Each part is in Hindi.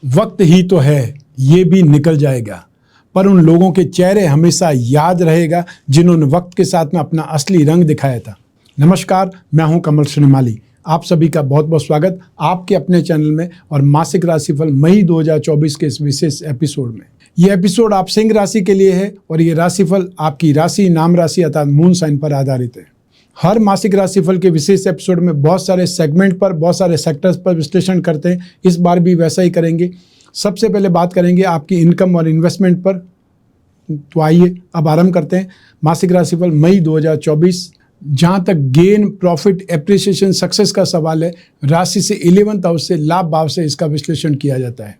वक्त ही तो है, ये भी निकल जाएगा, पर उन लोगों के चेहरे हमेशा याद रहेगा जिन्होंने वक्त के साथ में अपना असली रंग दिखाया था। नमस्कार, मैं हूं कमल श्रीमाली। आप सभी का बहुत बहुत स्वागत आपके अपने चैनल में और मासिक राशिफल मई 2024 के इस विशेष एपिसोड में। यह एपिसोड आप सिंह राशि के लिए है और ये राशिफल आपकी राशि, नाम राशि अर्थात मून साइन पर आधारित है। हर मासिक राशिफल के विशेष एपिसोड में बहुत सारे सेगमेंट पर, बहुत सारे सेक्टर्स पर विश्लेषण करते हैं। इस बार भी वैसा ही करेंगे। सबसे पहले बात करेंगे आपकी इनकम और इन्वेस्टमेंट पर। तो आइए अब आरंभ करते हैं मासिक राशिफल मई 2024। जहाँ तक गेन, प्रॉफिट, एप्रिसिएशन, सक्सेस का सवाल है, राशि से 11th हाउस से, लाभ भाव से इसका विश्लेषण किया जाता है।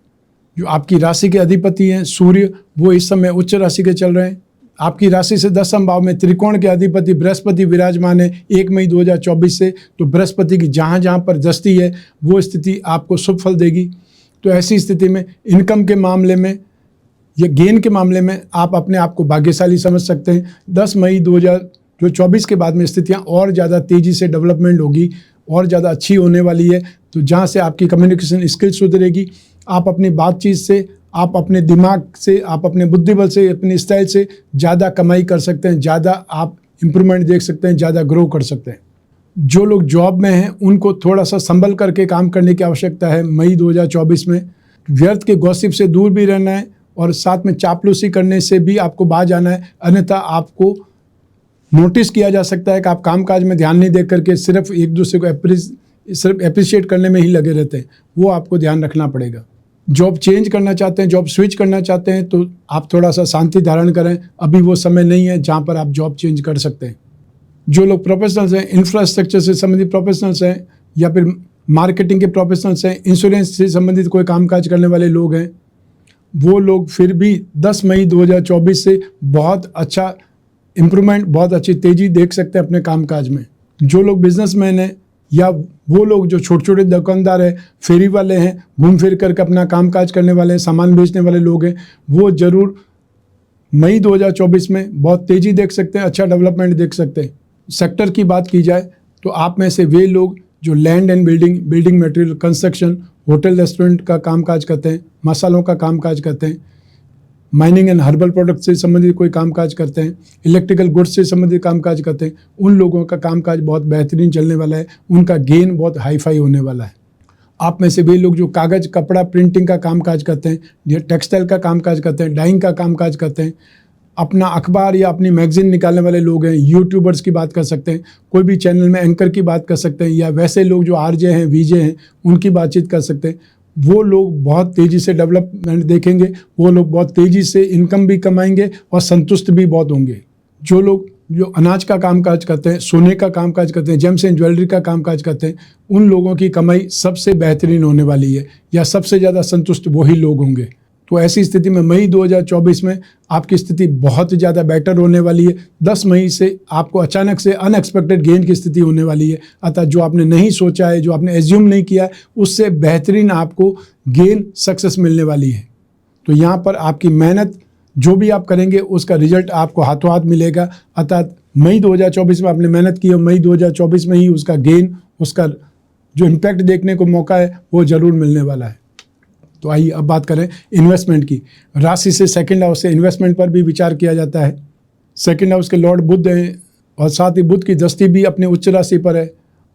जो आपकी राशि के अधिपति हैं सूर्य, वो इस समय उच्च राशि के चल रहे हैं। आपकी राशि से 10वें भाव में त्रिकोण के अधिपति बृहस्पति विराजमान है 1 मई 2024 से। तो बृहस्पति की जहाँ जहाँ पर दृष्टि है वो स्थिति आपको शुभ फल देगी। तो ऐसी स्थिति में इनकम के मामले में या गेन के मामले में आप अपने आप को भाग्यशाली समझ सकते हैं। 10 मई 2024 के बाद में स्थितियाँ और ज़्यादा तेज़ी से डेवलपमेंट होगी और ज़्यादा अच्छी होने वाली है। तो जहाँ से आपकी कम्युनिकेशन स्किल सुधरेगी, आप अपनी बातचीत से, आप अपने दिमाग से, आप अपने बुद्धिबल से, अपनी स्टाइल से ज़्यादा कमाई कर सकते हैं, ज़्यादा आप इम्प्रूवमेंट देख सकते हैं, ज़्यादा ग्रो कर सकते हैं। जो लोग जॉब में हैं उनको थोड़ा सा संभल करके काम करने की आवश्यकता है। मई 2024 में व्यर्थ के गॉसिप से दूर भी रहना है और साथ में चापलूसी करने से भी आपको बाज आना है, अन्यथा आपको नोटिस किया जा सकता है कि आप कामकाज में ध्यान नहीं दे करके सिर्फ एक दूसरे को सिर्फ एप्रिशिएट करने में ही लगे रहते हैं। वो आपको ध्यान रखना पड़ेगा। जॉब चेंज करना चाहते हैं, जॉब स्विच करना चाहते हैं तो आप थोड़ा सा शांति धारण करें। अभी वो समय नहीं है जहाँ पर आप जॉब चेंज कर सकते हैं। जो लोग प्रोफेशनल्स हैं, इंफ्रास्ट्रक्चर से संबंधित प्रोफेशनल्स हैं या फिर मार्केटिंग के प्रोफेशनल्स हैं, इंश्योरेंस से संबंधित कोई कामकाज करने वाले लोग हैं, वो लोग फिर भी 10 मई 2024 से बहुत अच्छा इम्प्रूवमेंट, बहुत अच्छी तेज़ी देख सकते हैं अपने कामकाज में। जो लोग बिजनेसमैन हैं या वो लोग जो छोटे छोटे दुकानदार हैं, फेरी वाले हैं, घूम फिर करके अपना कामकाज करने वाले हैं, सामान बेचने वाले लोग हैं, वो ज़रूर मई 2024 में बहुत तेज़ी देख सकते हैं, अच्छा डेवलपमेंट देख सकते हैं। सेक्टर की बात की जाए तो आप में से वे लोग जो land and building material, construction, hotel restaurant का कामकाज करते हैं, मसालों का कामकाज करते हैं, माइनिंग एंड हर्बल प्रोडक्ट से संबंधित कोई कामकाज करते हैं, इलेक्ट्रिकल गुड्स से संबंधित कामकाज करते हैं, उन लोगों का कामकाज बहुत बेहतरीन चलने वाला है। उनका गेन बहुत हाई फाई होने वाला है। आप में से वे लोग जो कागज़, कपड़ा, प्रिंटिंग का कामकाज करते हैं, या टेक्सटाइल का कामकाज करते हैं, डाइंग का कामकाज करते हैं, अपना अखबार या अपनी मैगजीन निकालने वाले लोग हैं, यूट्यूबर्स की बात कर सकते हैं, कोई भी चैनल में एंकर की बात कर सकते हैं, या वैसे लोग जो आरजे हैं, वीजे हैं, उनकी बातचीत कर सकते हैं। वो लोग बहुत तेज़ी से डेवलपमेंट देखेंगे। वो लोग बहुत तेज़ी से इनकम भी कमाएंगे और संतुष्ट भी बहुत होंगे। जो लोग जो अनाज का कामकाज करते हैं, सोने का कामकाज करते हैं, जेम्स एंड ज्वेलरी का कामकाज करते हैं, उन लोगों की कमाई सबसे बेहतरीन होने वाली है या सबसे ज़्यादा संतुष्ट वही लोग होंगे। तो ऐसी स्थिति में मई 2024 में आपकी स्थिति बहुत ज़्यादा बेटर होने वाली है। 10 मई से आपको अचानक से अनएक्सपेक्टेड गेन की स्थिति होने वाली है। अतः जो आपने नहीं सोचा है, जो आपने एज्यूम नहीं किया है, उससे बेहतरीन आपको गेन, सक्सेस मिलने वाली है। तो यहाँ पर आपकी मेहनत जो भी आप करेंगे उसका रिजल्ट आपको हाथों हाथ मिलेगा। अतः मई 2024 में आपने मेहनत की है, मई 2024 में ही उसका गेन, उसका जो इम्पैक्ट देखने को मौका है वो ज़रूर मिलने वाला है। तो आइए अब बात करें इन्वेस्टमेंट की। राशि से 2nd हाउस से इन्वेस्टमेंट पर भी विचार किया जाता है। 2nd हाउस के लॉर्ड बुध हैं और साथ ही बुध की दृष्टि भी अपने उच्च राशि पर है।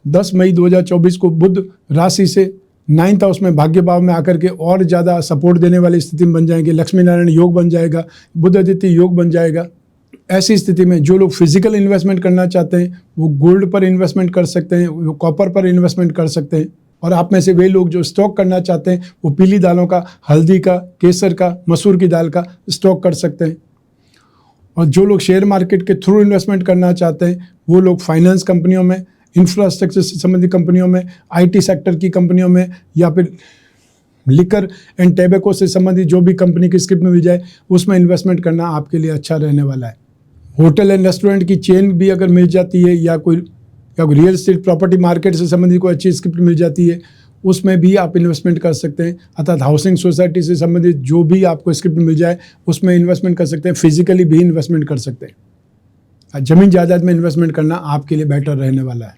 10 मई 2024 को बुध राशि से 9th हाउस में, भाग्य भाव में आकर के और ज़्यादा सपोर्ट देने वाली स्थिति में बन जाएंगे। लक्ष्मी नारायण योग बन जाएगा, बुध आदित्य योग बन जाएगा। ऐसी स्थिति में जो लोग फिजिकल इन्वेस्टमेंट करना चाहते हैं वो गोल्ड पर इन्वेस्टमेंट कर सकते हैं, वो कॉपर पर इन्वेस्टमेंट कर सकते हैं। और आप में से वे लोग जो स्टॉक करना चाहते हैं वो पीली दालों का, हल्दी का, केसर का, मसूर की दाल का स्टॉक कर सकते हैं। और जो लोग शेयर मार्केट के थ्रू इन्वेस्टमेंट करना चाहते हैं वो लोग फाइनेंस कंपनियों में, इंफ्रास्ट्रक्चर से संबंधित कंपनियों में, आईटी सेक्टर की कंपनियों में, या फिर लिकर एंड टैबेको से संबंधित जो भी कंपनी की स्क्रिप्ट में मिल जाए उसमें इन्वेस्टमेंट करना आपके लिए अच्छा रहने वाला है। होटल एंड रेस्टोरेंट की चेन भी अगर मिल जाती है या कोई रियल एस्टेट प्रॉपर्टी मार्केट से संबंधित कोई अच्छी स्क्रिप्ट मिल जाती है उसमें भी आप इन्वेस्टमेंट कर सकते हैं। अर्थात हाउसिंग सोसाइटी से संबंधित जो भी आपको स्क्रिप्ट मिल जाए उसमें इन्वेस्टमेंट कर सकते हैं। फिजिकली भी इन्वेस्टमेंट कर सकते हैं। जमीन जायदाद में इन्वेस्टमेंट करना आपके लिए बेटर रहने वाला है।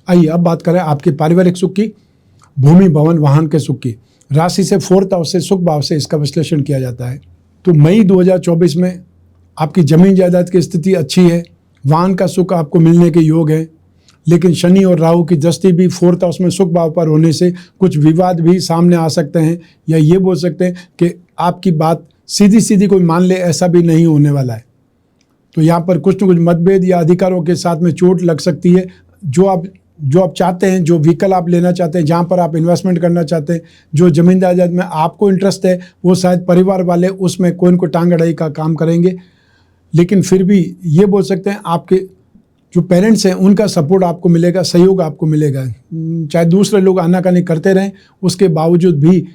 आइए अब बात करें आपके पारिवारिक सुख की, भूमि, भवन, वाहन के सुख की। राशि से 4th हाउस से सुख भाव से इसका विश्लेषण किया जाता है। तो मई 2024 में आपकी जमीन जायदाद की स्थिति अच्छी है, वाहन का सुख आपको मिलने के योग है, लेकिन शनि और राहु की दृष्टि भी 4th हाउस में सुख भाव पर होने से कुछ विवाद भी सामने आ सकते हैं, या ये बोल सकते हैं कि आपकी बात सीधी सीधी कोई मान ले, ऐसा भी नहीं होने वाला है। तो यहाँ पर कुछ न कुछ मतभेद या अधिकारों के साथ में चोट लग सकती है। जो आप चाहते हैं, जो व्हीकल आप लेना चाहते हैं, जहाँ पर आप इन्वेस्टमेंट करना चाहते हैं, जो जमीन जायदाद में आपको इंटरेस्ट है, वो शायद परिवार वाले उसमें कोई न कोई टांग अड़ाई का काम करेंगे। लेकिन फिर भी ये बोल सकते हैं आपके जो पेरेंट्स हैं उनका सपोर्ट आपको मिलेगा, सहयोग आपको मिलेगा। चाहे दूसरे लोग आनाकानी करते रहें, उसके बावजूद भी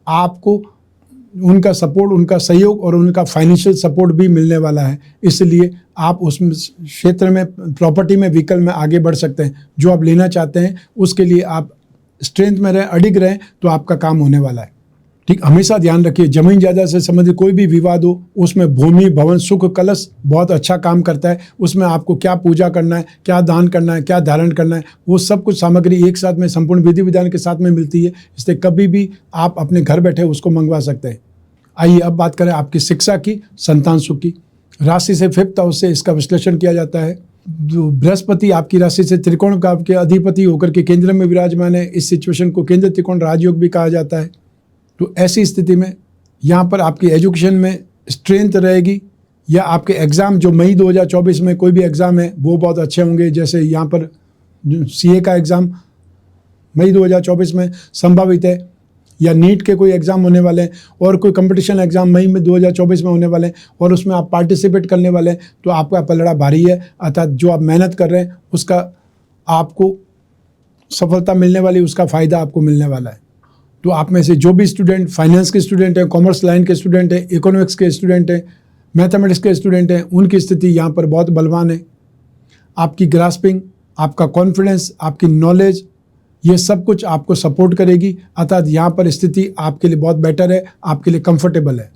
आपको उनका सपोर्ट, उनका सहयोग और उनका फाइनेंशियल सपोर्ट भी मिलने वाला है। इसलिए आप उस क्षेत्र में, प्रॉपर्टी में, व्हीकल में आगे बढ़ सकते हैं। जो आप लेना चाहते हैं उसके लिए आप स्ट्रेंथ में रहें, अडिग रहें, तो आपका काम होने वाला है। ठीक, हमेशा ध्यान रखिए जमीन जायदाद से संबंधित कोई भी विवाद हो, उसमें भूमि, भवन, सुख कलश बहुत अच्छा काम करता है। उसमें आपको क्या पूजा करना है, क्या दान करना है, क्या धारण करना है, वो सब कुछ सामग्री एक साथ में संपूर्ण विधि विधान के साथ में मिलती है। इसलिए कभी भी आप अपने घर बैठे उसको मंगवा सकते हैं। आइए अब बात करें आपकी शिक्षा की, संतान सुख की। राशि से 5th हाउस से इसका विश्लेषण किया जाता है। जो बृहस्पति आपकी राशि से त्रिकोण का आपके अधिपति होकर के केंद्र में विराजमान है, इस सिचुएशन को केंद्र त्रिकोण राजयोग भी कहा जाता है। तो ऐसी स्थिति में यहाँ पर आपकी एजुकेशन में स्ट्रेंथ रहेगी, या आपके एग्ज़ाम जो मई 2024 में कोई भी एग्ज़ाम है वो बहुत अच्छे होंगे। जैसे यहाँ पर जो CA का एग्ज़ाम मई 2024 में संभावित है, या नीट के कोई एग्ज़ाम होने वाले हैं, और कोई कंपटीशन एग्ज़ाम मई में 2024 में होने वाले हैं, और उसमें आप पार्टिसिपेट करने वाले हैं, तो आपका पलड़ा भारी है। अर्थात जो आप मेहनत कर रहे हैं उसका आपको सफलता मिलने वाली, उसका फ़ायदा आपको मिलने वाला है। तो आप में से जो भी स्टूडेंट फाइनेंस के स्टूडेंट हैं, कॉमर्स लाइन के स्टूडेंट हैं, इकोनॉमिक्स के स्टूडेंट हैं, मैथमेटिक्स के स्टूडेंट हैं, उनकी स्थिति यहाँ पर बहुत बलवान है। आपकी ग्रास्पिंग, आपका कॉन्फिडेंस, आपकी नॉलेज, ये सब कुछ आपको सपोर्ट करेगी। अर्थात यहाँ पर स्थिति आपके लिए बहुत बेटर है, आपके लिए कंफर्टेबल है।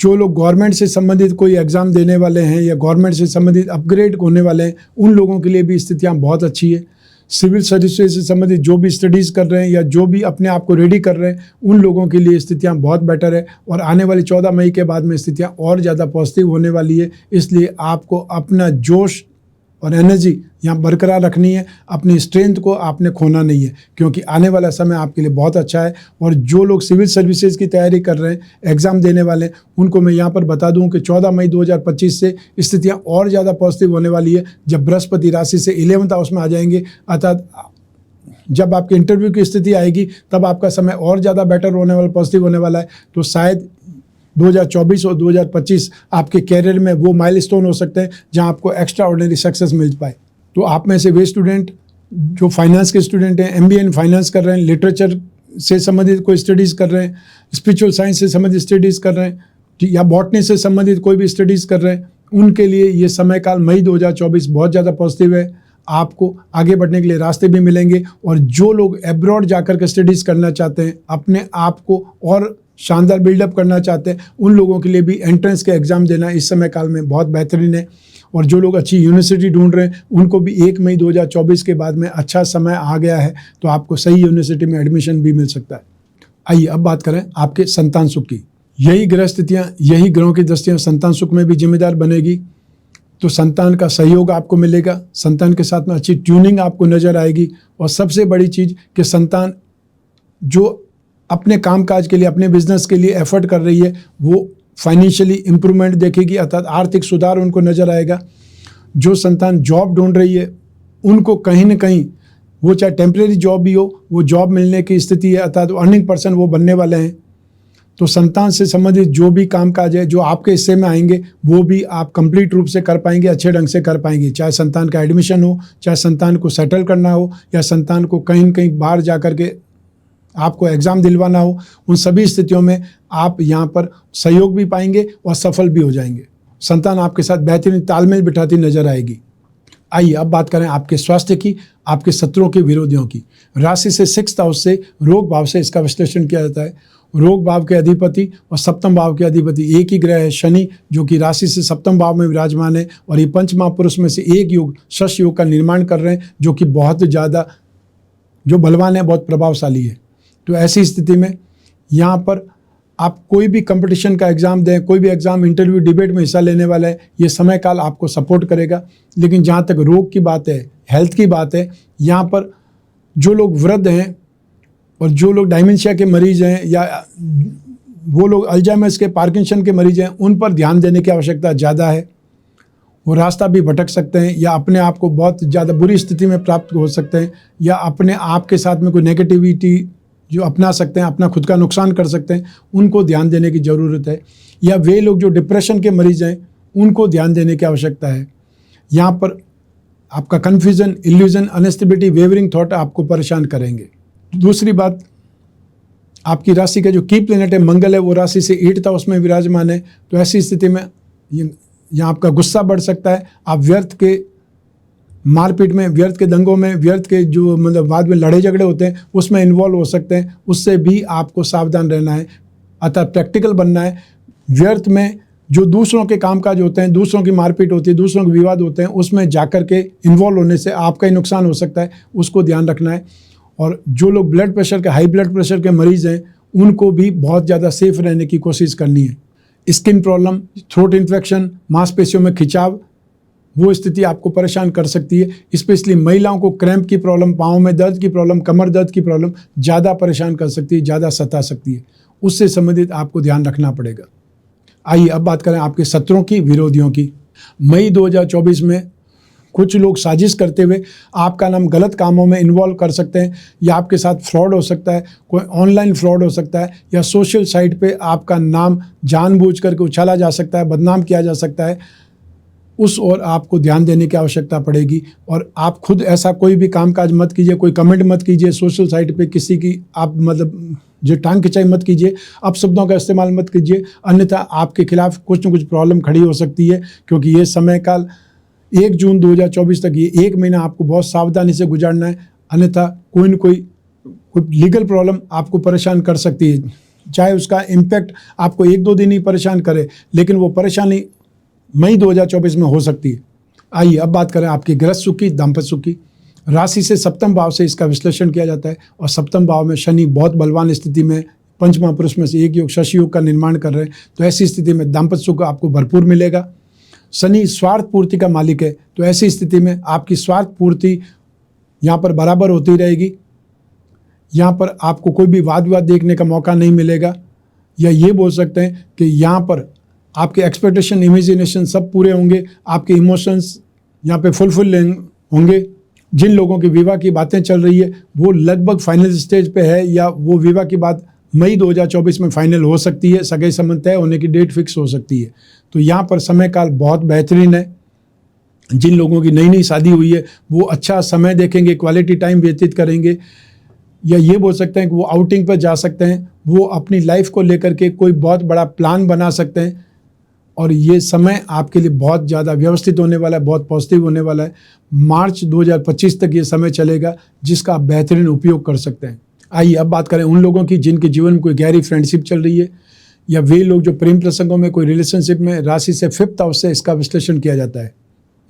जो लोग गवर्नमेंट से संबंधित कोई एग्ज़ाम देने वाले हैं या गवर्नमेंट से संबंधित अपग्रेड होने वाले हैं, उन लोगों के लिए भी स्थितियाँ बहुत अच्छी है। सिविल सर्विसेज से संबंधित जो भी स्टडीज़ कर रहे हैं या जो भी अपने आप को रेडी कर रहे हैं, उन लोगों के लिए स्थितियाँ बहुत बेटर है। और आने वाली 14 मई के बाद में स्थितियाँ और ज़्यादा पॉजिटिव होने वाली है। इसलिए आपको अपना जोश और एनर्जी यहाँ बरकरार रखनी है, अपनी स्ट्रेंथ को आपने खोना नहीं है, क्योंकि आने वाला समय आपके लिए बहुत अच्छा है। और जो लोग सिविल सर्विसेज की तैयारी कर रहे हैं, एग्ज़ाम देने वाले हैं, उनको मैं यहाँ पर बता दूं कि 14 मई 2025 से स्थितियाँ और ज़्यादा पॉजिटिव होने वाली है, जब बृहस्पति राशि से 11th हाउस में आ जाएंगे। अर्थात जब आपके इंटरव्यू की स्थिति आएगी तब आपका समय और ज़्यादा बेटर होने वाला, पॉजिटिव होने वाला है। तो शायद 2024 और 2025 आपके कैरियर में वो माइलस्टोन हो सकते हैं जहां आपको एक्स्ट्रा ऑर्डिनरी सक्सेस मिल पाए। तो आप में से वे स्टूडेंट जो फाइनेंस के स्टूडेंट हैं, MBA इन फाइनेंस कर रहे हैं, लिटरेचर से संबंधित कोई स्टडीज़ कर रहे हैं, स्पिरिचुअल साइंस से संबंधित स्टडीज़ कर रहे हैं, या बॉटनी से संबंधित कोई भी स्टडीज़ कर रहे हैं, उनके लिए ये समय काल मई 2024 बहुत ज़्यादा पॉजिटिव है। आपको आगे बढ़ने के लिए रास्ते भी मिलेंगे। और जो लोग एब्रॉड जाकर के स्टडीज़ करना चाहते हैं, अपने आप को और शानदार बिल्डअप करना चाहते हैं, उन लोगों के लिए भी एंट्रेंस के एग्ज़ाम देना इस समय काल में बहुत बेहतरीन है। और जो लोग अच्छी यूनिवर्सिटी ढूंढ रहे हैं, उनको भी 1 मई 2024 के बाद में अच्छा समय आ गया है, तो आपको सही यूनिवर्सिटी में एडमिशन भी मिल सकता है। आइए अब बात करें आपके संतान सुख की। यही ग्रह स्थितियाँ, यही ग्रहों की दृष्टियाँ संतान सुख में भी जिम्मेदार बनेगी। तो संतान का सहयोग आपको मिलेगा, संतान के साथ में अच्छी ट्यूनिंग आपको नज़र आएगी। और सबसे बड़ी चीज़ कि संतान जो अपने कामकाज के लिए, अपने बिजनेस के लिए एफर्ट कर रही है, वो फाइनेंशियली इम्प्रूवमेंट देखेगी, अर्थात आर्थिक सुधार उनको नज़र आएगा। जो संतान जॉब ढूंढ रही है, उनको कहीं ना कहीं, वो चाहे टेम्परेरी जॉब भी हो, वो जॉब मिलने की स्थिति है, अर्थात अर्निंग पर्सन वो बनने वाले हैं। तो संतान से संबंधित जो भी कामकाज है जो आपके हिस्से में आएंगे, वो भी आप कंप्लीट रूप से कर पाएंगे, अच्छे ढंग से कर पाएंगे। चाहे संतान का एडमिशन हो, चाहे संतान को सेटल करना हो, या संतान को कहीं न कहीं बाहर जा कर के आपको एग्ज़ाम दिलवाना हो, उन सभी स्थितियों में आप यहाँ पर सहयोग भी पाएंगे और सफल भी हो जाएंगे। संतान आपके साथ बेहतरीन तालमेल बिठाती नजर आएगी। आइए अब बात करें आपके स्वास्थ्य की, आपके शत्रुओं के विरोधियों की। राशि से 6th हाउस से रोग भाव से इसका विश्लेषण किया जाता है। रोग भाव के अधिपति और 7वें भाव के अधिपति एक ही ग्रह है, शनि, जो कि राशि से 7वें भाव में विराजमान है। और ये पंच महापुरुष में से एक योग, शश योग का निर्माण कर रहे हैं, जो कि बहुत ज़्यादा जो बलवान है, बहुत प्रभावशाली है। तो ऐसी स्थिति में यहाँ पर आप कोई भी कंपटीशन का एग्ज़ाम दें, कोई भी एग्ज़ाम, इंटरव्यू, डिबेट में हिस्सा लेने वाला है, ये समय काल आपको सपोर्ट करेगा। लेकिन जहाँ तक रोग की बात है, हेल्थ की बात है, यहाँ पर जो लोग वृद्ध हैं और जो लोग डायमेंशिया के मरीज़ हैं या वो लोग अल्जाइमर्स के, पार्किंसन के मरीज़ हैं, उन पर ध्यान देने की आवश्यकता ज़्यादा है। वो रास्ता भी भटक सकते हैं या अपने आप को बहुत ज़्यादा बुरी स्थिति में प्राप्त हो सकते हैं या अपने आप के साथ में कोई नेगेटिविटी जो अपना सकते हैं, अपना खुद का नुकसान कर सकते हैं, उनको ध्यान देने की ज़रूरत है। या वे लोग जो डिप्रेशन के मरीज़ हैं, उनको ध्यान देने की आवश्यकता है। यहाँ पर आपका confusion, illusion, instability, wavering thought आपको परेशान करेंगे। दूसरी बात, आपकी राशि का जो की प्लैनेट है मंगल है, वो राशि से 8th हाउस में विराजमान है। तो ऐसी स्थिति में यहाँ आपका गुस्सा बढ़ सकता है। आप व्यर्थ के मारपीट में, व्यर्थ के दंगों में, व्यर्थ के जो मतलब बाद में लड़ाई झगड़े होते हैं उसमें इन्वॉल्व हो सकते हैं। उससे भी आपको सावधान रहना है, अतः प्रैक्टिकल बनना है। व्यर्थ में जो दूसरों के कामकाज होते हैं, दूसरों की मारपीट होती है, दूसरों के विवाद होते हैं, उसमें जाकर के इन्वॉल्व होने से आपका ही नुकसान हो सकता है, उसको ध्यान रखना है। और जो लोग ब्लड प्रेशर के, हाई ब्लड प्रेशर के मरीज़ हैं, उनको भी बहुत ज़्यादा सेफ रहने की कोशिश करनी है। स्किन प्रॉब्लम, थ्रोट इन्फेक्शन, मांसपेशियों में खिंचाव, वो स्थिति आपको परेशान कर सकती है। स्पेशली महिलाओं को क्रैम्प की प्रॉब्लम, पाँव में दर्द की प्रॉब्लम, कमर दर्द की प्रॉब्लम ज़्यादा परेशान कर सकती है, ज़्यादा सता सकती है। उससे संबंधित आपको ध्यान रखना पड़ेगा। आइए अब बात करें आपके शत्रुओं की, विरोधियों की। मई 2024 में कुछ लोग साजिश करते हुए आपका नाम गलत कामों में इन्वॉल्व कर सकते हैं या आपके साथ फ्रॉड हो सकता है, कोई ऑनलाइन फ्रॉड हो सकता है या सोशल साइट पे आपका नाम जानबूझ करके उछाला जा सकता है, बदनाम किया जा सकता है। उस ओर आपको ध्यान देने की आवश्यकता पड़ेगी। और आप खुद ऐसा कोई भी कामकाज मत कीजिए, कोई कमेंट मत कीजिए सोशल साइट पे, किसी की आप मतलब जो टांग खिंचाई मत कीजिए, अपशब्दों का इस्तेमाल मत कीजिए, अन्यथा आपके खिलाफ कुछ न कुछ प्रॉब्लम खड़ी हो सकती है। क्योंकि ये समय काल 1 जून 2024 तक, ये 1 महीना आपको बहुत सावधानी से गुजारना है, अन्यथा कोई न कोई लीगल प्रॉब्लम आपको परेशान कर सकती है। चाहे उसका इम्पैक्ट आपको 1-2 दिन ही परेशान करे, लेकिन वो परेशानी मई 2024 में हो सकती है। आइए अब बात करें आपके गृहस्थ सुख की, दाम्पत्य सुख की। राशि से सप्तम भाव से इसका विश्लेषण किया जाता है और सप्तम भाव में शनि बहुत बलवान स्थिति में, पंचमा पुरुष में से एक योग, शशि योग का निर्माण कर रहे हैं। तो ऐसी स्थिति में दाम्पत्य सुख आपको भरपूर मिलेगा। शनि स्वार्थ पूर्ति का मालिक है, तो ऐसी स्थिति में आपकी स्वार्थ पूर्ति यहाँ पर बराबर होती रहेगी। यहाँ पर आपको कोई भी वाद विवाद देखने का मौका नहीं मिलेगा, या ये बोल सकते हैं कि यहाँ पर आपके एक्सपेक्टेशन, इमेजिनेशन सब पूरे होंगे, आपके इमोशंस यहाँ पे फुलफिल होंगे। जिन लोगों की विवाह की बातें चल रही है वो लगभग फाइनल स्टेज पे है, या वो विवाह की बात मई 2024 में फाइनल हो सकती है, सगाई संबंध तय होने की डेट फिक्स हो सकती है। तो यहाँ पर समय काल बहुत बेहतरीन है। जिन लोगों की नई नई शादी हुई है वो अच्छा समय देखेंगे, क्वालिटी टाइम व्यतीत करेंगे, या ये बोल सकते हैं कि वो आउटिंग पर जा सकते हैं, वो अपनी लाइफ को लेकर के कोई बहुत बड़ा प्लान बना सकते हैं। और ये समय आपके लिए बहुत ज़्यादा व्यवस्थित होने वाला है, बहुत पॉजिटिव होने वाला है। मार्च 2025 तक ये समय चलेगा, जिसका आप बेहतरीन उपयोग कर सकते हैं। आइए अब बात करें उन लोगों की जिनके जीवन में कोई गहरी फ्रेंडशिप चल रही है, या वे लोग जो प्रेम प्रसंगों में, कोई रिलेशनशिप में। राशि से 5th हाउस से इसका विश्लेषण किया जाता है।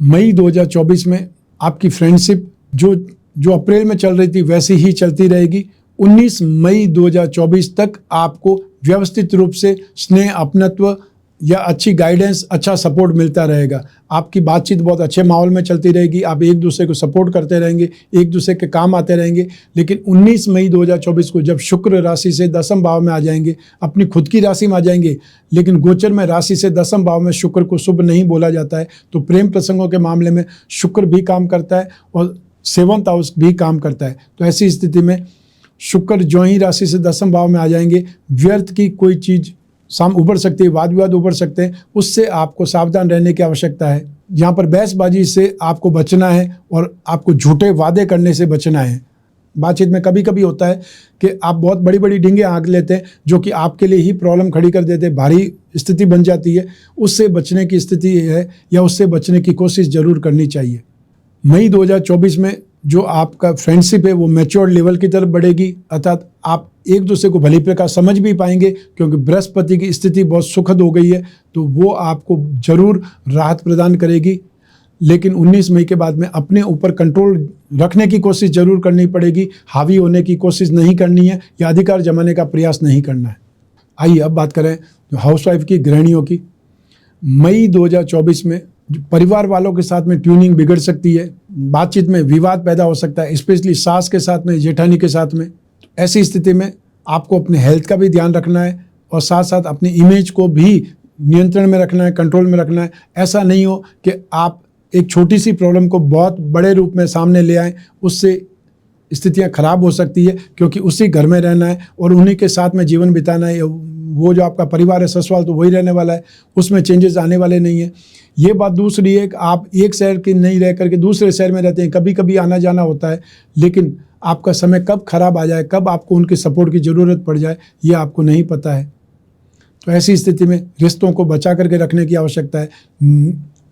मई 2024 में आपकी फ्रेंडशिप जो अप्रैल में चल रही थी वैसी ही चलती रहेगी। 19 मई 2024 तक आपको व्यवस्थित रूप से स्नेह, अपनत्व या अच्छी गाइडेंस, अच्छा सपोर्ट मिलता रहेगा। आपकी बातचीत बहुत अच्छे माहौल में चलती रहेगी, आप एक दूसरे को सपोर्ट करते रहेंगे, एक दूसरे के काम आते रहेंगे। लेकिन 19 मई 2024 को जब शुक्र राशि से 10वें भाव में आ जाएंगे, अपनी खुद की राशि में आ जाएंगे, लेकिन गोचर में राशि से 10वें भाव में शुक्र को शुभ नहीं बोला जाता है। तो प्रेम प्रसंगों के मामले में शुक्र भी काम करता है और 7th हाउस भी काम करता है। तो ऐसी स्थिति में शुक्र जो ही राशि से 10वें भाव में आ जाएंगे, व्यर्थ की कोई चीज़ उभर सकती है, वाद विवाद उभर सकते हैं, उससे आपको सावधान रहने की आवश्यकता है। यहाँ पर बहसबाजी से आपको बचना है और आपको झूठे वादे करने से बचना है। बातचीत में कभी कभी होता है कि आप बहुत बड़ी बड़ी डींगे हाँक लेते हैं, जो कि आपके लिए ही प्रॉब्लम खड़ी कर देते हैं, भारी स्थिति बन जाती है। उससे बचने की स्थिति है, या उससे बचने की कोशिश जरूर करनी चाहिए। मई 2024 में जो आपका फ्रेंडशिप है वो मैच्योर लेवल की तरफ बढ़ेगी, अर्थात आप एक दूसरे को भली प्रकार समझ भी पाएंगे, क्योंकि बृहस्पति की स्थिति बहुत सुखद हो गई है, तो वो आपको जरूर राहत प्रदान करेगी। लेकिन 19 मई के बाद में अपने ऊपर कंट्रोल रखने की कोशिश जरूर करनी पड़ेगी। हावी होने की कोशिश नहीं करनी है या अधिकार जमाने का प्रयास नहीं करना है। आइए अब बात करें जो हाउसवाइफ की, गृहिणियों की। मई 2024 में परिवार वालों के साथ में ट्यूनिंग बिगड़ सकती है, बातचीत में विवाद पैदा हो सकता है, स्पेशली सास के साथ में, जेठानी के साथ में। ऐसी स्थिति में आपको अपने हेल्थ का भी ध्यान रखना है और साथ साथ अपनी इमेज को भी नियंत्रण में रखना है, कंट्रोल में रखना है। ऐसा नहीं हो कि आप एक छोटी सी प्रॉब्लम को बहुत बड़े रूप में सामने ले आएँ, उससे स्थितियां खराब हो सकती है, क्योंकि उसी घर में रहना है और उन्हीं के साथ में जीवन बिताना है। वो जो आपका परिवार है, ससुराल, तो वही रहने वाला है, उसमें चेंजेस आने वाले नहीं है। ये बात दूसरी है कि आप एक शहर के नहीं रह करके दूसरे शहर में रहते हैं, कभी कभी आना जाना होता है, लेकिन आपका समय कब खराब आ जाए, कब आपको उनके सपोर्ट की ज़रूरत पड़ जाए, ये आपको नहीं पता है। तो ऐसी स्थिति में रिश्तों को बचा करके रखने की आवश्यकता है।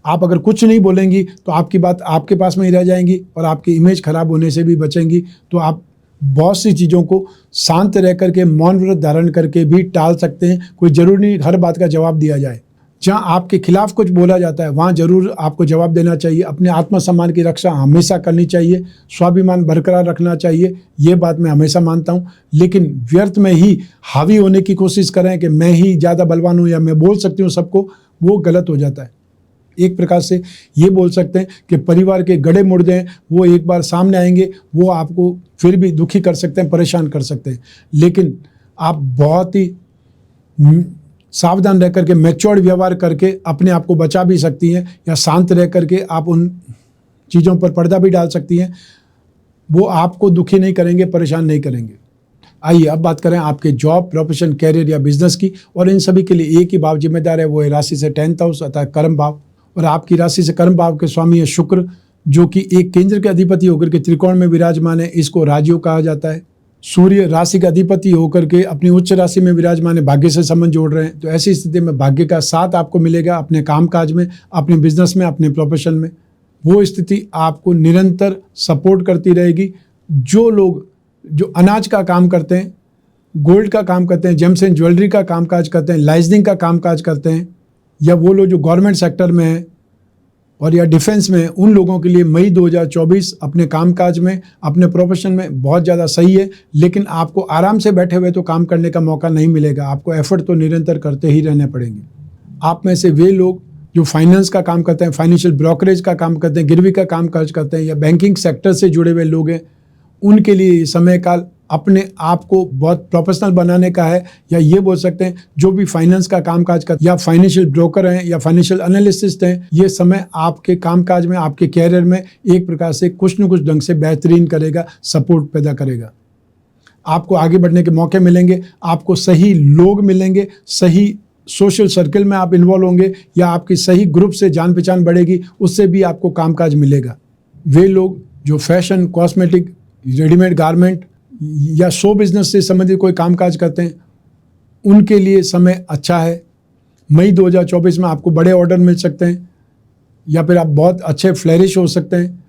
आप अगर कुछ नहीं बोलेंगी तो आपकी बात आपके पास में ही रह जाएंगी और आपकी इमेज खराब होने से भी बचेंगी। तो आप बहुत सी चीज़ों को शांत रह करके, मौन व्रत धारण करके भी टाल सकते हैं। कोई ज़रूरी नहीं हर बात का जवाब दिया जाए। जहाँ आपके खिलाफ कुछ बोला जाता है वहाँ ज़रूर आपको जवाब देना चाहिए। अपने आत्मसम्मान की रक्षा हमेशा करनी चाहिए, स्वाभिमान बरकरार रखना चाहिए, ये बात मैं हमेशा मानता हूँ। लेकिन व्यर्थ में ही हावी होने की कोशिश करें कि मैं ही ज़्यादा बलवान हूँ या मैं बोल सकती हूँ सबको, वो गलत हो जाता है। एक प्रकार से ये बोल सकते हैं कि परिवार के गड़े मुर्दे हैं, वो एक बार सामने आएंगे, वो आपको फिर भी दुखी कर सकते हैं, परेशान कर सकते हैं। लेकिन आप बहुत ही सावधान रह करके, मैच्योर्ड व्यवहार करके अपने आप को बचा भी सकती हैं, या शांत रह करके आप उन चीज़ों पर पर्दा भी डाल सकती हैं। वो आपको दुखी नहीं करेंगे, परेशान नहीं करेंगे। आइए अब बात करें आपके जॉब, प्रोफेशन, कैरियर या बिजनेस की। और इन सभी के लिए एक ही भाव जिम्मेदार है, वो है राशि से 10th हाउस अर्थात कर्म भाव। और आपकी राशि से कर्म भाव के स्वामी है शुक्र, जो कि एक केंद्र के अधिपति होकर के त्रिकोण में विराजमान है। इसको राजयोग कहा जाता है। सूर्य राशि का अधिपति होकर के अपनी उच्च राशि में विराजमान है, भाग्य से संबंध जोड़ रहे हैं। तो ऐसी स्थिति में भाग्य का साथ आपको मिलेगा अपने कामकाज में, अपने बिजनेस में, अपने प्रोफेशन में। वो स्थिति आपको निरंतर सपोर्ट करती रहेगी। जो लोग जो अनाज का काम करते हैं, गोल्ड का काम करते हैं, जेम्स एंड ज्वेलरी का कामकाज करते हैं, लाइजनिंग का कामकाज करते हैं, या वो लोग जो गवर्नमेंट सेक्टर में हैं और या डिफेंस में, उन लोगों के लिए मई 2024 अपने कामकाज में, अपने प्रोफेशन में बहुत ज़्यादा सही है। लेकिन आपको आराम से बैठे हुए तो काम करने का मौका नहीं मिलेगा, आपको एफर्ट तो निरंतर करते ही रहने पड़ेंगे। आप में से वे लोग जो फाइनेंस का काम करते हैं, फाइनेंशियल ब्रोकरेज का काम करते हैं, गिरवी का कामकाज करते हैं, या बैंकिंग सेक्टर से जुड़े हुए लोग हैं, उनके लिए समय काल अपने आप को बहुत प्रोफेशनल बनाने का है। या ये बोल सकते हैं जो भी फाइनेंस का कामकाज करते हैं, या फाइनेंशियल ब्रोकर हैं, या फाइनेंशियल एनालिस्ट हैं, ये समय आपके कामकाज में, आपके कैरियर में एक प्रकार से कुछ न कुछ ढंग से बेहतरीन करेगा, सपोर्ट पैदा करेगा। आपको आगे बढ़ने के मौके मिलेंगे, आपको सही लोग मिलेंगे, सही सोशल सर्कल में आप इन्वॉल्व होंगे, या आपकी सही ग्रुप से जान पहचान बढ़ेगी, उससे भी आपको कामकाज मिलेगा। वे लोग जो फैशन, कॉस्मेटिक, रेडीमेड गारमेंट या शो बिजनेस से संबंधित कोई कामकाज करते हैं, उनके लिए समय अच्छा है। मई 2024 में आपको बड़े ऑर्डर मिल सकते हैं, या फिर आप बहुत अच्छे फ्लरिश हो सकते हैं।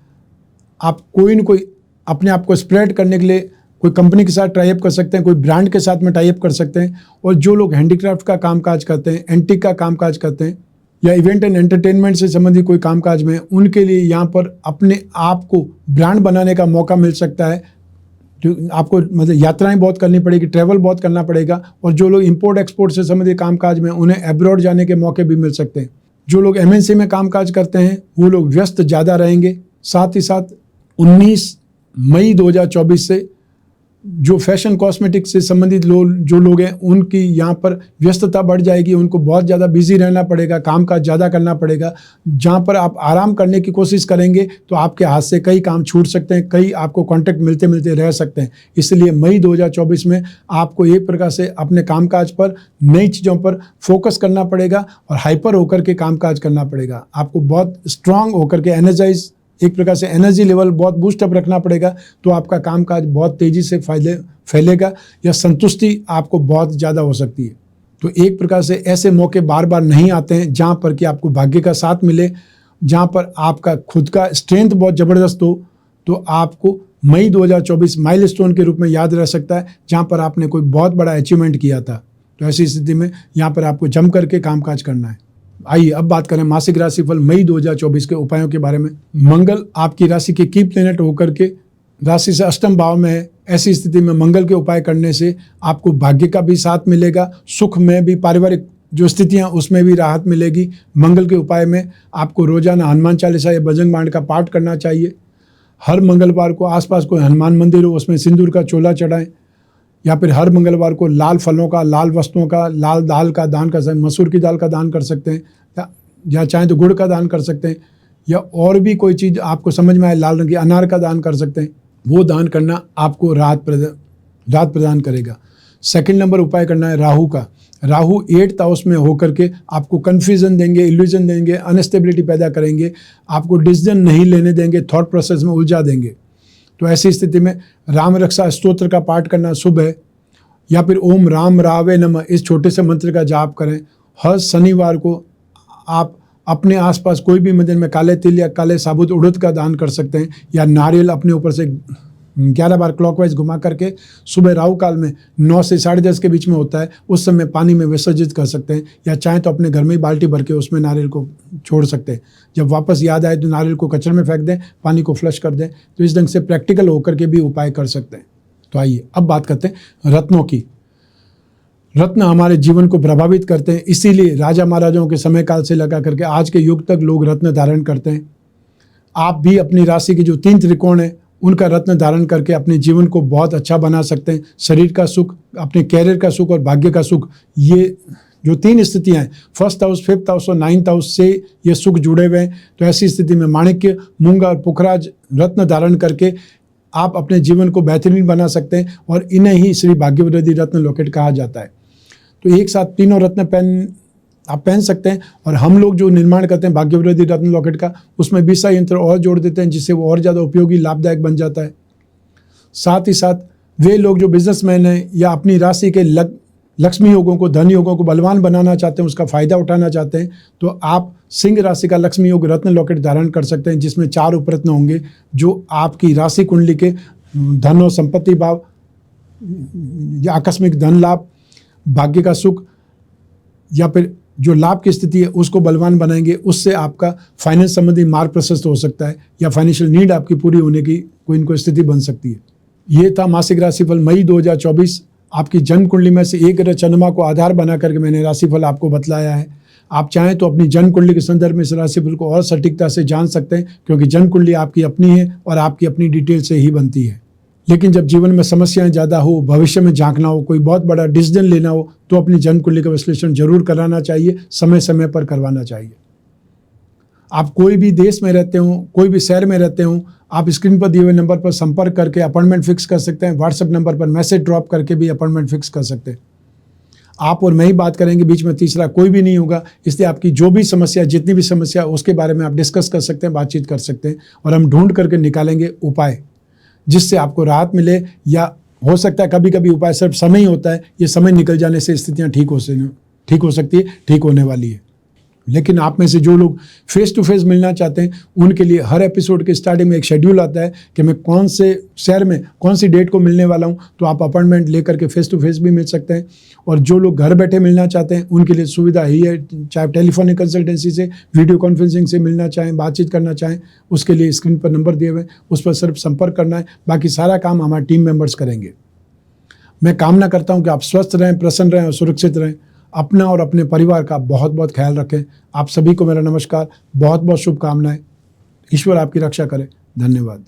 आप कोई न कोई अपने आप को स्प्रेड करने के लिए कोई कंपनी के साथ टाई अप कर सकते हैं, कोई ब्रांड के साथ में टाई अप कर सकते हैं। और जो लोग हैंडीक्राफ्ट का कामकाज करते हैं, एंटीक का कामकाज करते हैं, या इवेंट एंड एंटरटेनमेंट से संबंधित कोई कामकाज में, उनके लिए यहाँ पर अपने आप को ब्रांड बनाने का मौका मिल सकता है। जो आपको मतलब यात्राएं बहुत करनी पड़ेगी, ट्रैवल बहुत करना पड़ेगा। और जो लोग इंपोर्ट एक्सपोर्ट से संबंधित कामकाज में, उन्हें एब्रॉड जाने के मौके भी मिल सकते हैं। जो लोग MNC में कामकाज करते हैं, वो लोग व्यस्त ज़्यादा रहेंगे। साथ ही साथ 19 मई 2024 से जो फैशन कॉस्मेटिक से संबंधित जो लोग हैं, उनकी यहाँ पर व्यस्तता बढ़ जाएगी, उनको बहुत ज़्यादा बिजी रहना पड़ेगा, काम काज ज़्यादा करना पड़ेगा। जहाँ पर आप आराम करने की कोशिश करेंगे तो आपके हाथ से कई काम छूट सकते हैं, कई आपको कॉन्टैक्ट मिलते मिलते रह सकते हैं। इसलिए मई 2024 में आपको एक प्रकार से अपने कामकाज पर, नई चीज़ों पर फोकस करना पड़ेगा और हाइपर होकर के कामकाज करना पड़ेगा। आपको बहुत स्ट्रांग होकर के, एनर्जाइज, एक प्रकार से एनर्जी लेवल बहुत बूस्टअप रखना पड़ेगा। तो आपका कामकाज बहुत तेज़ी से फैलेगा, या संतुष्टि आपको बहुत ज़्यादा हो सकती है। तो एक प्रकार से ऐसे मौके बार बार नहीं आते हैं जहाँ पर कि आपको भाग्य का साथ मिले, जहाँ पर आपका खुद का स्ट्रेंथ बहुत ज़बरदस्त हो। तो आपको मई 2024 माइलस्टोन के रूप में याद रह सकता है, जहाँ पर आपने कोई बहुत बड़ा अचीवमेंट किया था। तो ऐसी स्थिति में यहाँ पर आपको जम करके कामकाज करना है। आइए अब बात करें मासिक राशिफल मई 2024 के उपायों के बारे में। मंगल आपकी राशि के की प्लैनेट होकर के राशि से अष्टम भाव में है। ऐसी स्थिति में मंगल के उपाय करने से आपको भाग्य का भी साथ मिलेगा, सुख में भी, पारिवारिक जो स्थितियां उसमें भी राहत मिलेगी। मंगल के उपाय में आपको रोजाना हनुमान चालीसा या बजरंग बाण का पाठ करना चाहिए। हर मंगलवार को आसपास कोई हनुमान मंदिर हो उसमें सिंदूर का चोला चढ़ाएं, या फिर हर मंगलवार को लाल फलों का, लाल वस्तुओं का, लाल दाल का दान कर सकते हैं, मसूर की दाल का दान कर सकते हैं, या चाहें तो गुड़ का दान कर सकते हैं, या और भी कोई चीज़ आपको समझ में आए, लाल रंग की अनार का दान कर सकते हैं। वो दान करना आपको राहत प्रदान करेगा। सेकंड नंबर उपाय करना है राहु का। राहु 8th हाउस में होकर के आपको कन्फ्यूजन देंगे, इल्यूजन देंगे, अनस्टेबिलिटी पैदा करेंगे, आपको डिसीजन नहीं लेने देंगे, थॉट प्रोसेस में उलझा देंगे। तो ऐसी स्थिति में राम रक्षा स्तोत्र का पाठ करना शुभ है, या फिर ओम राम रावे नमः इस छोटे से मंत्र का जाप करें। हर शनिवार को आप अपने आसपास कोई भी मंदिर में काले तिल या काले साबुत उड़द का दान कर सकते हैं, या नारियल अपने ऊपर से 11 बार क्लॉकवाइज घुमा करके सुबह राहु काल में 9 से 10:30 के बीच में होता है, उस समय पानी में विसर्जित कर सकते हैं, या चाहें तो अपने घर में ही बाल्टी भर के उसमें नारियल को छोड़ सकते हैं। जब वापस याद आए तो नारियल को कचरे में फेंक दें, पानी को फ्लश कर दें। तो इस ढंग से प्रैक्टिकल होकर के भी उपाय कर सकते हैं। तो आइए अब बात करते हैं रत्नों की। रत्न हमारे जीवन को प्रभावित करते हैं, इसीलिए राजा महाराजाओं के समय काल से लगा करके आज के युग तक लोग रत्न धारण करते हैं। आप भी अपनी राशि के जो 3 त्रिकोण हैं उनका रत्न धारण करके अपने जीवन को बहुत अच्छा बना सकते हैं। शरीर का सुख, अपने कैरियर का सुख और भाग्य का सुख, ये जो 3 स्थितियां हैं, 1st हाउस, 5th हाउस और 9th हाउस से ये सुख जुड़े हुए हैं। तो ऐसी स्थिति में माणिक्य, मूंगा और पुखराज रत्न धारण करके आप अपने जीवन को बेहतरीन बना सकते हैं, और इन्हें ही श्री भाग्यवृद्धि रत्न लॉकेट कहा जाता है। तो एक साथ तीनों रत्न आप पहन सकते हैं। और हम लोग जो निर्माण करते हैं भाग्यवृद्धि रत्न लॉकेट का, उसमें 20 यंत्र और जोड़ देते हैं, जिससे वो और ज़्यादा उपयोगी, लाभदायक बन जाता है। साथ ही साथ वे लोग जो बिजनेसमैन हैं या अपनी राशि के लक्ष्मी योगों को, धन योगों को बलवान बनाना चाहते हैं, उसका फायदा उठाना चाहते हैं, तो आप सिंह राशि का लक्ष्मी योग रत्न लॉकेट धारण कर सकते हैं, जिसमें 4 उपरत्न होंगे जो आपकी राशि कुंडली के धन और संपत्ति भाव या आकस्मिक धन लाभ, भाग्य का सुख, या फिर जो लाभ की स्थिति है उसको बलवान बनाएंगे। उससे आपका फाइनेंस संबंधी मार्ग प्रशस्त हो सकता है, या फाइनेंशियल नीड आपकी पूरी होने की कोई इनको स्थिति बन सकती है। ये था मासिक राशिफल मई 2024। आपकी जन्म कुंडली में से एक ग्रह चंद्रमा को आधार बना करके मैंने राशिफल आपको बतलाया है। आप चाहें तो अपनी जन्म कुंडली के संदर्भ में इस राशिफल को और सटीकता से जान सकते हैं, क्योंकि जन्म कुंडली आपकी अपनी है और आपकी अपनी डिटेल से ही बनती है। लेकिन जब जीवन में समस्याएं ज़्यादा हो, भविष्य में झांकना हो, कोई बहुत बड़ा डिसीजन लेना हो, तो अपनी जन्म कुंडली का विश्लेषण जरूर कराना चाहिए, समय समय पर करवाना चाहिए। आप कोई भी देश में रहते हो, कोई भी शहर में रहते हो, आप स्क्रीन पर दिए हुए नंबर पर संपर्क करके अपॉइंटमेंट फिक्स कर सकते हैं। व्हाट्सएप नंबर पर मैसेज ड्रॉप करके भी अपॉइंटमेंट फिक्स कर सकते हैं। आप और मैं ही बात करेंगे, बीच में तीसरा कोई भी नहीं होगा। इसलिए आपकी जो भी समस्या, जितनी भी समस्या, उसके बारे में आप डिस्कस कर सकते हैं, बातचीत कर सकते हैं, और हम ढूंढ करके निकालेंगे उपाय जिससे आपको राहत मिले। या हो सकता है कभी कभी उपाय सिर्फ समय ही होता है, ये समय निकल जाने से स्थितियाँ ठीक हो सकती है, ठीक होने वाली है। लेकिन आप में से जो लोग फेस टू फेस मिलना चाहते हैं, उनके लिए हर एपिसोड के स्टार्टिंग में एक शेड्यूल आता है कि मैं कौन से शहर में कौन सी डेट को मिलने वाला हूं, तो आप अपॉइंटमेंट लेकर के फेस टू फेस भी मिल सकते हैं। और जो लोग घर बैठे मिलना चाहते हैं उनके लिए सुविधा ही है, चाहे टेलीफोनिक कंसल्टेंसी से, वीडियो कॉन्फ्रेंसिंग से मिलना चाहें, बातचीत करना चाहें, उसके लिए स्क्रीन पर नंबर दिए हुए हैं, उस पर सिर्फ संपर्क करना है। बाकी सारा काम हमारे टीम मेंबर्स करेंगे। मैं कामना करता हूँ कि आप स्वस्थ रहें, प्रसन्न रहें और सुरक्षित रहें। अपना और अपने परिवार का बहुत बहुत ख्याल रखें। आप सभी को मेरा नमस्कार, बहुत बहुत शुभकामनाएं। ईश्वर आपकी रक्षा करे। धन्यवाद।